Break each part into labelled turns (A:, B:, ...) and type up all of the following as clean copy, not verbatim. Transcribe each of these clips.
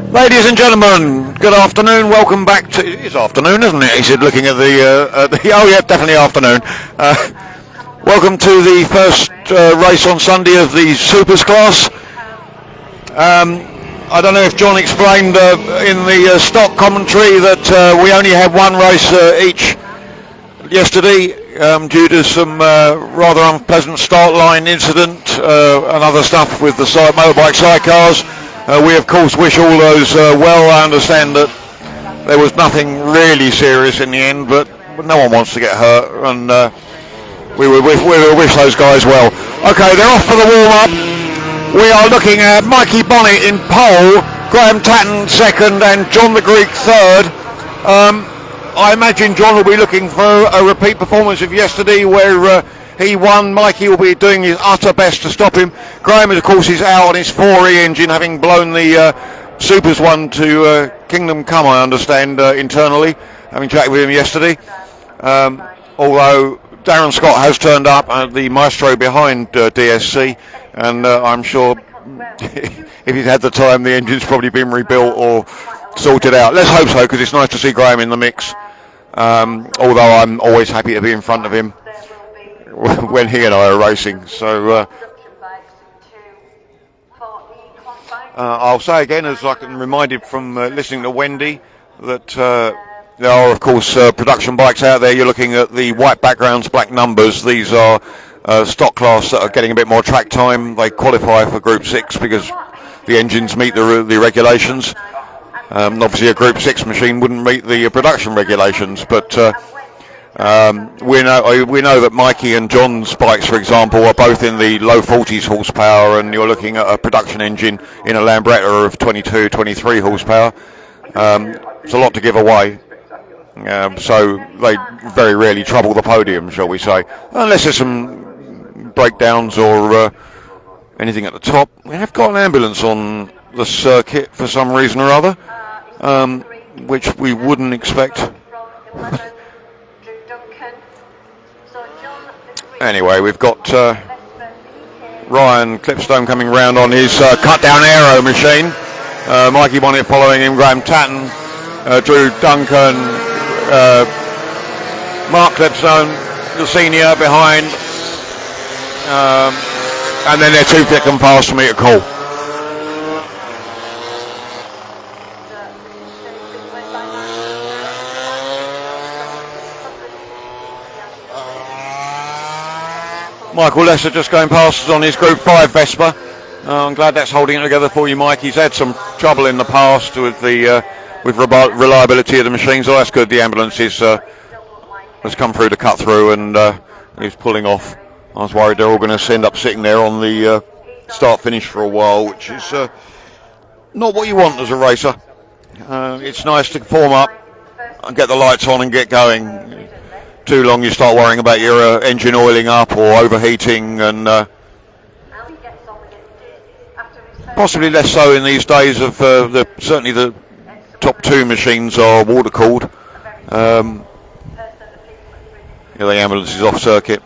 A: Ladies and gentlemen, good afternoon. Welcome back to. It's afternoon, isn't it? He said, looking at the. Oh, yeah, definitely afternoon. Welcome to the first race on Sunday of the Supers class. I don't know if John explained in the stock commentary that we only had one race each yesterday due to some rather unpleasant start line incident and other stuff with the motorbike sidecars. We of course wish all those well. I understand that there was nothing really serious in the end, but no one wants to get hurt, and we will wish those guys well. Okay, they're off for the warm-up. We are looking at Mikey Bonnet in pole, Graham Tatton second, and John the Greek third. I imagine John will be looking for a repeat performance of yesterday where he won. Mikey will be doing his utter best to stop him. Graham, of course, is out on his 4E engine, having blown the Supers one to Kingdom Come, I understand, internally, having chatted with him yesterday. Although Darren Scott has turned up at the maestro behind DSC, and I'm sure if he's had the time, the engine's probably been rebuilt or sorted out. Let's hope so, because it's nice to see Graham in the mix. Although I'm always happy to be in front of him when he and I are racing. So I'll say again, as I can reminded from listening to Wendy, that there are of course production bikes out there. You're looking at the white backgrounds, black numbers. These are stock class that are getting a bit more track time. They qualify for Group 6 because the engines meet the regulations. Obviously a Group 6 machine wouldn't meet the production regulations, but we know that Mikey and John's bikes, for example, are both in the low 40s horsepower, and you're looking at a production engine in a Lambretta of 22, 23 horsepower. It's a lot to give away, so they very rarely trouble the podium, shall we say, unless there's some breakdowns or anything at the top. We have got an ambulance on the circuit for some reason or other, which we wouldn't expect. Anyway, we've got Ryan Clipstone coming round on his cut-down aero machine. Mikey Bonnet following him, Graham Tatton, Drew Duncan, Mark Clipstone, the senior, behind. And then they're too thick and fast for me to call. Michael Lesser just going past us on his Group 5 Vespa. I'm glad that's holding it together for you, Mike. He's had some trouble in the past with the reliability of the machine, so that's good. The ambulance has come through to cut through, and he's pulling off. I was worried they're all going to end up sitting there on the start-finish for a while, which is not what you want as a racer. It's nice to form up and get the lights on and get going. Too long you start worrying about your engine oiling up or overheating, and possibly less so in these days of certainly the top two machines are water cooled. The ambulance is off circuit.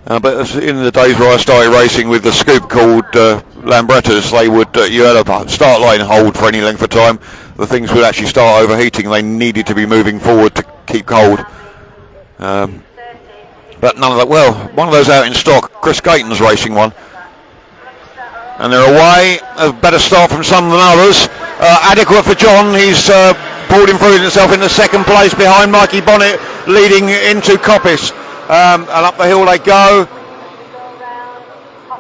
A: But in the days where I started racing with the scoop cooled Lambrettas, they would you had a start line hold for any length of time. The things would actually start overheating. They needed to be moving forward to keep cold. But none of that. Well, one of those out in stock. Chris Gayton's racing one, and they're away. A better start from some than others. Adequate for John. He's pulled him through himself into second place behind Mikey Bonnet, leading into Coppice. And up the hill they go.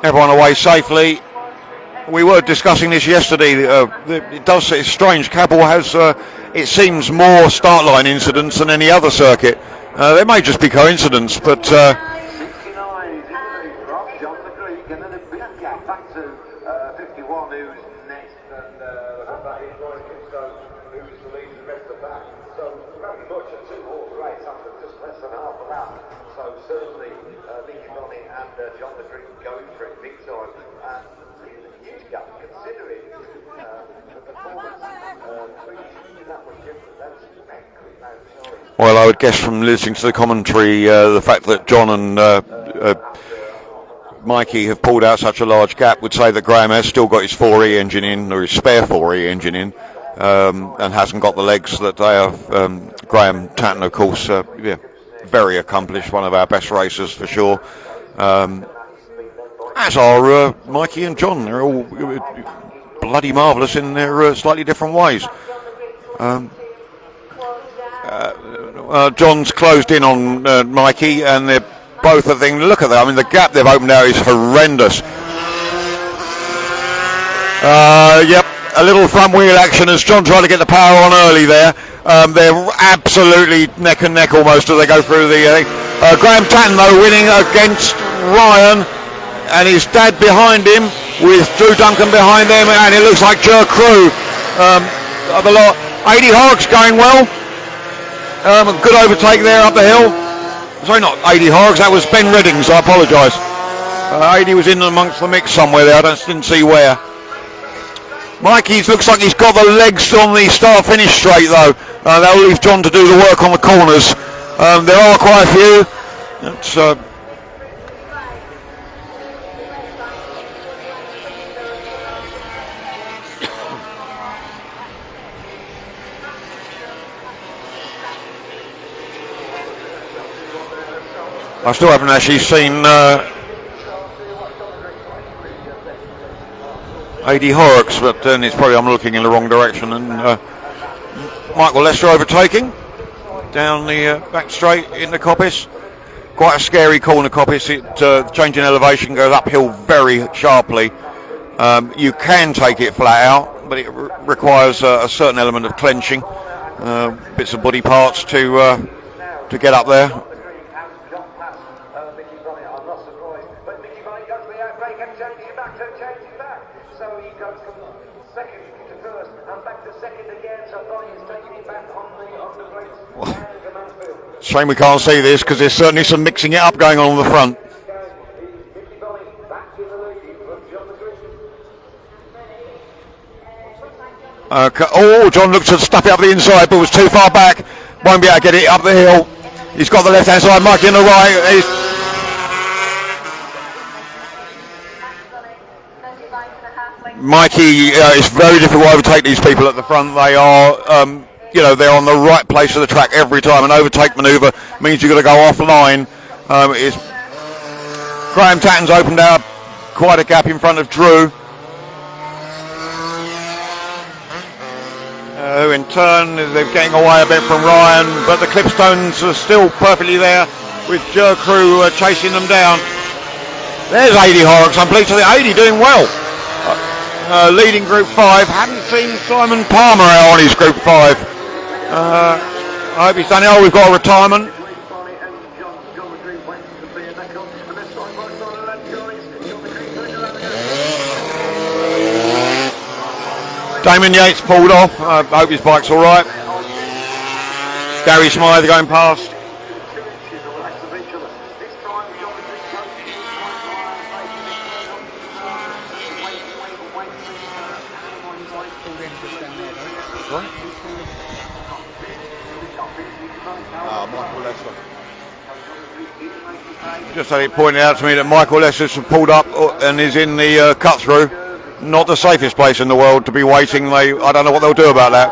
A: Everyone away safely. We were discussing this yesterday. It's strange. Cadwell has, it seems, more start line incidents than any other circuit. They may just be coincidence, but well, I would guess from listening to the commentary, the fact that John and Mikey have pulled out such a large gap would say that Graham has still got his 4E engine in, or his spare 4E engine in, and hasn't got the legs that they have. Graham Tatton, of course, very accomplished, one of our best racers for sure. As are Mikey and John. They're all bloody marvellous in their slightly different ways. John's closed in on Mikey, and they're both a thing. Look at that. I mean, the gap they've opened out is horrendous. Yep, a little front wheel action as John tried to get the power on early there. They're absolutely neck and neck almost as they go through the... Graham Tatton, though, winning against Ryan, and his dad behind him, with Drew Duncan behind them, and it looks like Jer Crew of a lot. 80 Horrocks going well. Good overtake there up the hill. Sorry, not 80 Horrocks, that was Ben Reddings, I apologise. 80 was in amongst the mix somewhere there, I didn't see where. Mikey looks like he's got the legs on the start-finish straight though. That'll leave John to do the work on the corners. There are quite a few. It's, I still haven't actually seen 80 Horrocks, but then it's probably I'm looking in the wrong direction. And Michael Lester overtaking down the back straight in the coppice. Quite a scary corner coppice. It changing elevation goes uphill very sharply. You can take it flat out, but it requires a certain element of clenching, bits of body parts to get up there. Shame we can't see this because there's certainly some mixing it up going on the front. John looks to stuff it up the inside but was too far back. Won't be able to get it up the hill. He's got the left hand side, Mikey on the right. Mikey, it's very difficult to overtake these people at the front. They are, they're on the right place of the track every time. An overtake manoeuvre means you've got to go offline. Graham Tatton's opened out quite a gap in front of Drew. Who in turn, they're getting away a bit from Ryan, but the Clipstones are still perfectly there with Jer Crew chasing them down. There's 80 Horrocks. I'm pleased with it. 80 doing well. Leading Group 5. Haven't seen Simon Palmer out on his Group 5. I hope he's done it. Oh, we've got a retirement. Damon Yates pulled off. I hope his bike's all right. Gary Smythe going past. Just had it pointed out to me that Michael Lester's pulled up and is in the cut through. Not the safest place in the world to be waiting. I don't know what they'll do about that.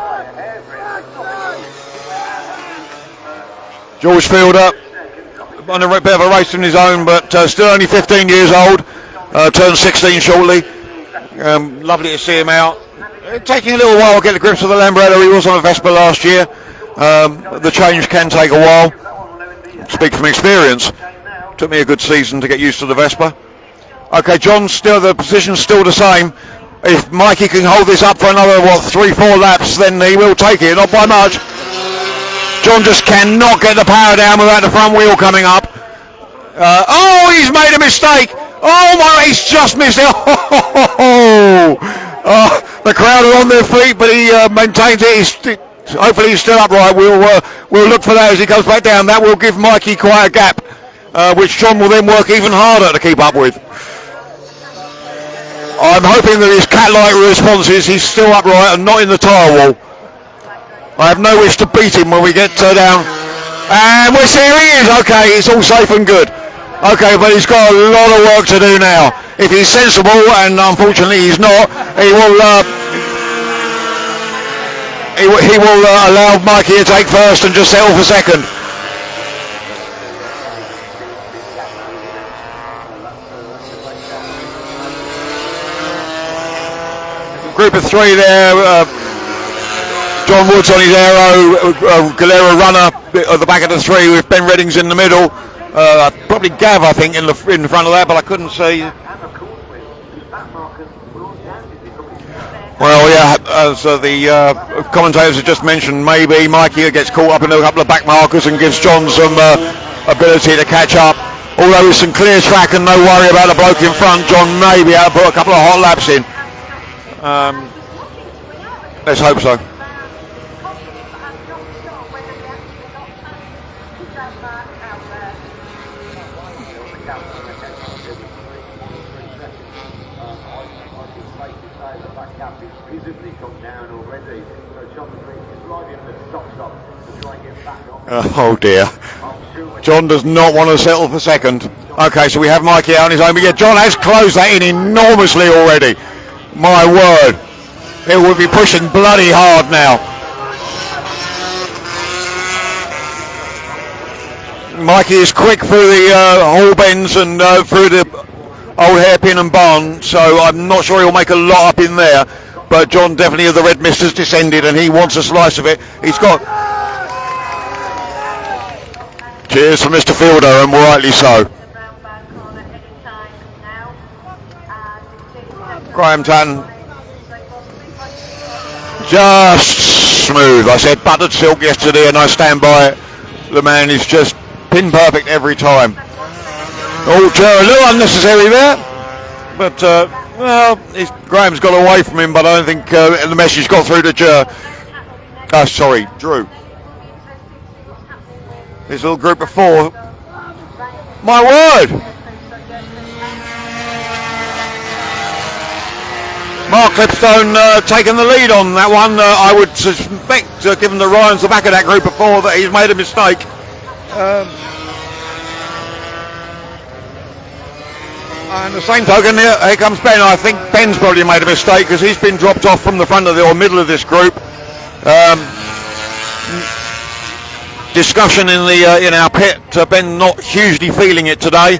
A: George Fielder on a bit of a race in his own, but still only 15 years old. Turns 16 shortly. Lovely to see him out. Taking a little while to get the grips of the Lambretta. He was on a Vespa last year. The change can take a while. Speak from experience. Took me a good season to get used to the Vespa. Okay, John, still the position's still the same. If Mikey can hold this up for another 3-4 laps, then he will take it, not by much. John just cannot get the power down without the front wheel coming up. He's made a mistake. Oh my, he's just missed it. The crowd are on their feet, but he maintains it. Hopefully he's still upright. We'll look for that as he goes back down. That will give Mikey quite a gap, which John will then work even harder to keep up with. I'm hoping that his cat-like responses, he's still upright and not in the tyre wall. I have no wish to beat him when we get down. And here he is. Okay, it's all safe and good. Okay, but he's got a lot of work to do now. If he's sensible, and unfortunately he's not, he will allow Mikey to take first and just settle for second. Group of three there. John Woods on his aero, Galera runner at the back of the three with Ben Reddings in the middle. Probably Gav, I think, in front of that, but I couldn't see. Well, yeah, as the commentators have just mentioned, maybe Mikey gets caught up in a couple of back markers and gives John some ability to catch up. Although with some clear track and no worry about the bloke in front, John may be able to put a couple of hot laps in. Let's hope so. Oh dear. John does not want to settle for second. Okay, so we have Mikey out on his own, but yeah, John has closed that in enormously already. My word. It will be pushing bloody hard now. Mikey is quick through the hall bends and through the old hairpin and barn, so I'm not sure he'll make a lot up in there. But John definitely, the red mist has descended and he wants a slice of it. He's got... Cheers for Mr. Fielder, and rightly so. Graham Tatton. Just smooth. I said buttered silk yesterday and I stand by it. The man is just pin perfect every time. Oh, a little unnecessary there. But, well, Graham's got away from him, but I don't think the message got through to Drew. This little group of four. My word! Mark Clipstone taking the lead on that one. I would suspect, given the Ryan's the back of that group of four, that he's made a mistake. And the same token, here comes Ben. I think Ben's probably made a mistake because he's been dropped off from the front of or middle of this group. Discussion in our pit. Ben not hugely feeling it today.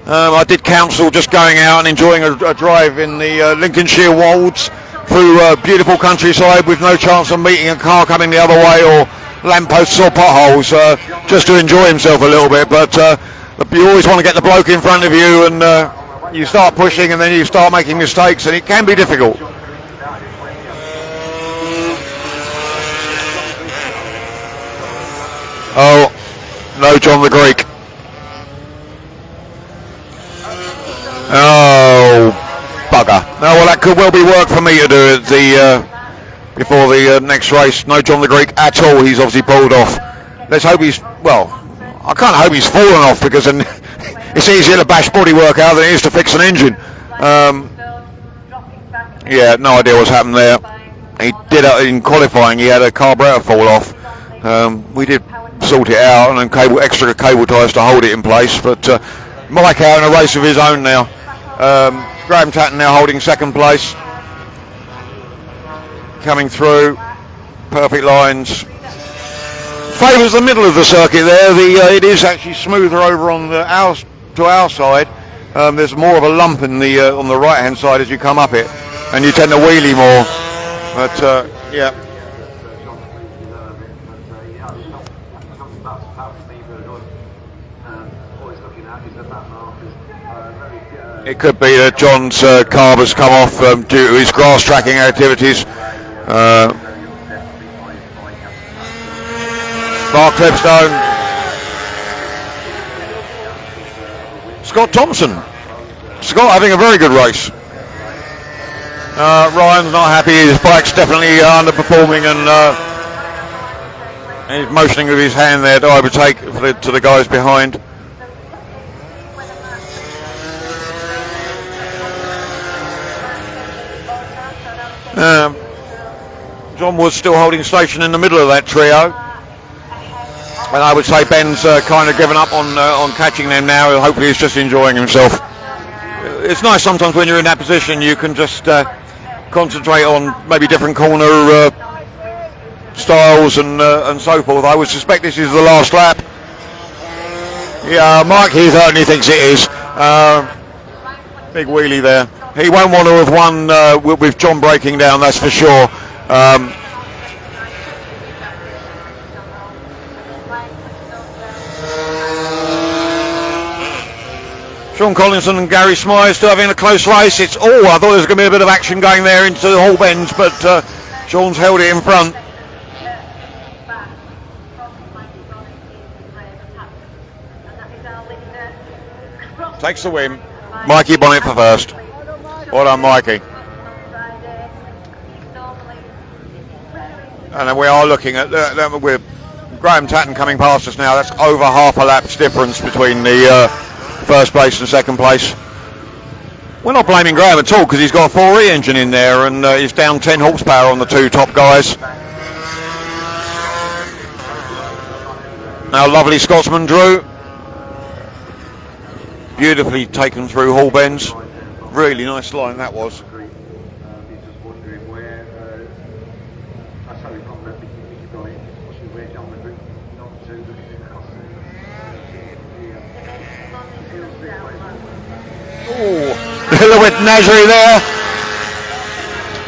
A: I did counsel just going out and enjoying a drive in the Lincolnshire Wolds through beautiful countryside with no chance of meeting a car coming the other way or lampposts or potholes, just to enjoy himself a little bit. But you always want to get the bloke in front of you, and you start pushing and then you start making mistakes, and it can be difficult. Oh, no, John the Greek. Oh, bugger. No, well, that could well be work for me to do at before the next race. No John the Greek at all. He's obviously pulled off. Let's hope he's, well, I can't hope he's fallen off, because it's easier to bash bodywork out than it is to fix an engine. Yeah, no idea what's happened there. He did in qualifying. He had a carburetor fall off. We did sort it out, and then extra cable ties to hold it in place. But Mike out in a race of his own now. Graham Tatton now holding second place. Coming through, perfect lines. Favours the middle of the circuit there. It is actually smoother over on to our side. There's more of a lump in on the right hand side as you come up it, and you tend to wheelie more. But yeah. It could be that John's carb has come off due to his grass tracking activities. Mark Clipstone. Scott Thompson. Scott having a very good race. Ryan's not happy. His bike's definitely underperforming, and he's motioning with his hand there to overtake to the guys behind. John was still holding station in the middle of that trio. And I would say Ben's kind of given up on catching them now. Hopefully he's just enjoying himself. It's nice sometimes when you're in that position, you can just concentrate on maybe different corner styles and so forth. I would suspect this is the last lap. Yeah, Mike, he certainly thinks it is. Big wheelie there. He won't want to have won with John breaking down, that's for sure. Sean Collinson and Gary Smythe still having a close race. I thought there was going to be a bit of action going there into the Hall Bends, but Sean's held it in front. Takes the win. Mikey Bonnet for first. Well done, Mikey. And then we are looking at with Graham Tatton coming past us now. That's over half a lap's difference between the first place and second place. We're not blaming Graham at all because he's got a 4E engine in there and he's down 10 horsepower on the two top guys. Now lovely Scotsman Drew. Beautifully taken through Hall Bends. Really nice line that was. A little bit Nasri there.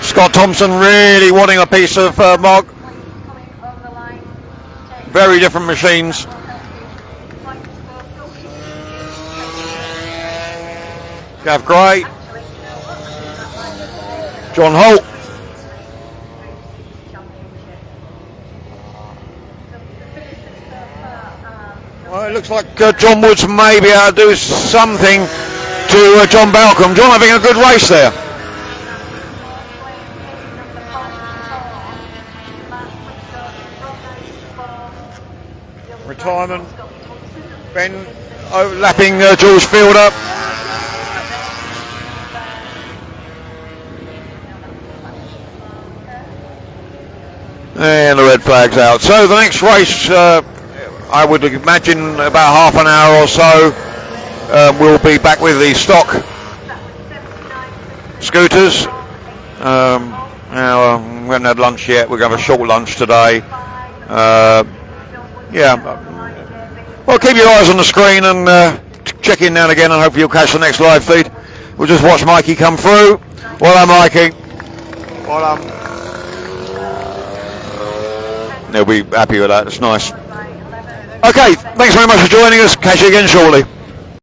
A: Scott Thompson really wanting a piece of Mark. Very different machines. Gav Gray. John Holt. Well, it looks like John Woods may be able to do something to John Balcombe. John having a good race there. Retirement. Ben overlapping George Fielder. And the red flag's out. So the next race, I would imagine about half an hour or so, we'll be back with the stock scooters. Now, we haven't had lunch yet. We're going to have a short lunch today. Well, keep your eyes on the screen and check in now and again, and hopefully you'll catch the next live feed. We'll just watch Mikey come through. Well done, Mikey. Well done. They'll be happy with that. It's nice. Okay, thanks very much for joining us. Catch you again shortly.